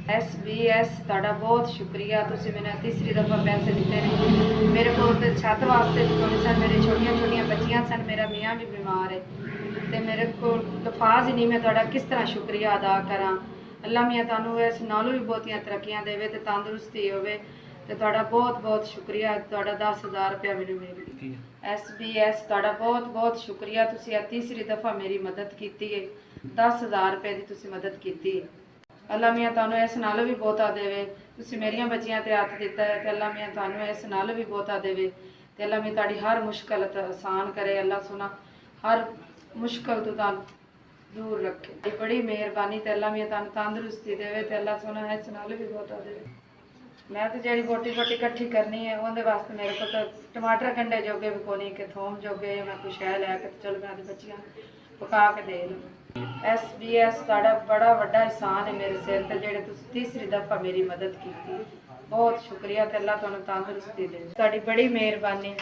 SBS ਤੁਹਾਡਾ ਬਹੁਤ ਸ਼ੁਕਰੀਆ। ਤੁਸੀਂ ਮੈਨੂੰ ਤੀਸਰੀ ਦਫਾ ਪੈਸੇ ਦਿੱਤੇ ਨੇ। ਮੇਰੇ ਕੋਲ ਤੇ ਛੱਤ ਵਾਸਤੇ ਵੀ ਕੋਈ ਸਨ, ਮੇਰੇ ਛੋਟੀਆਂ ਛੋਟੀਆਂ ਬੱਚੀਆਂ ਸਨ, ਮੇਰਾ ਮੀਆਂ ਵੀ ਬਿਮਾਰ ਹੈ ਤੇ ਮੇਰੇ ਕੋਲ ਲਫ਼ਾਜ਼ ਹੀ ਨਹੀਂ ਮੈਂ ਤੁਹਾਡਾ ਕਿਸ ਤਰ੍ਹਾਂ ਸ਼ੁਕਰੀਆ ਅਦਾ ਕਰਾਂ। ਅੱਲਾ ਮੀਆਂ ਤੁਹਾਨੂੰ ਇਸ ਨਾਲੋਂ ਵੀ ਬਹੁਤੀਆਂ ਤਰੱਕੀਆਂ ਦੇਵੇ ਤੇ ਤੰਦਰੁਸਤੀ ਹੋਵੇ ਤੇ ਤੁਹਾਡਾ ਬਹੁਤ ਬਹੁਤ ਸ਼ੁਕਰੀਆ। ਤੁਹਾਡਾ 10,000 ਰੁਪਇਆ ਮੈਨੂੰ ਮਿਲ ਗਿਆ। SBS ਤੁਹਾਡਾ ਬਹੁਤ ਬਹੁਤ ਸ਼ੁਕਰੀਆ। ਤੁਸੀਂ ਇਹ ਤੀਸਰੀ ਦਫਾ ਮੇਰੀ ਮਦਦ ਕੀਤੀ ਹੈ। 10,000 ਰੁਪਏ ਦੀ ਤੁਸੀਂ ਮਦਦ ਕੀਤੀ ਹੈ। ਅੱਲਾ ਮੀਆਂ ਤੁਹਾਨੂੰ ਇਸ ਨਾਲੋਂ ਵੀ ਬਹੁਤਾ ਦੇਵੇ। ਤੁਸੀਂ ਮੇਰੀਆਂ ਬੱਚੀਆਂ ਤੇ ਹੱਥ ਦਿੱਤਾ ਹੈ ਤੇ ਅੱਲਾ ਮੀਆਂ ਤੁਹਾਨੂੰ ਇਸ ਨਾਲੋਂ ਵੀ ਬਹੁਤਾ ਦੇਵੇ ਤੇ ਅੱਲਾ ਮੀਆਂ ਤੁਹਾਡੀ ਹਰ ਮੁਸ਼ਕਲ ਆਸਾਨ करे। ਅੱਲਾ सोना हर मुश्किल तो दूर रखे। बड़ी मेहरबानी ते अल्लाह मियां तुहानू तंदुरुस्ती देवे ते अल्लाह सोना इस नाल भी बहुत देवे। मैं तो जी बोटी बोटी इकट्ठी करनी है उनके वास्ते मेरे को तो टमाटर गंढे जोगे भी कोनी कि थोम जोगे मैं कुछ है लैके चलो मैं बच्चियां पका के दे लूँ। SBS तुहाडा बड़ा वड्डा एहसान है मेरे सिर ते जेह्ड़े तुसीं तीसरी दफ़ा मेरी मदद की। बहुत शुक्रिया ते अल्लाह तुहानू तंदुरुस्ती दे। तुहाडी बड़ी मेहरबानी।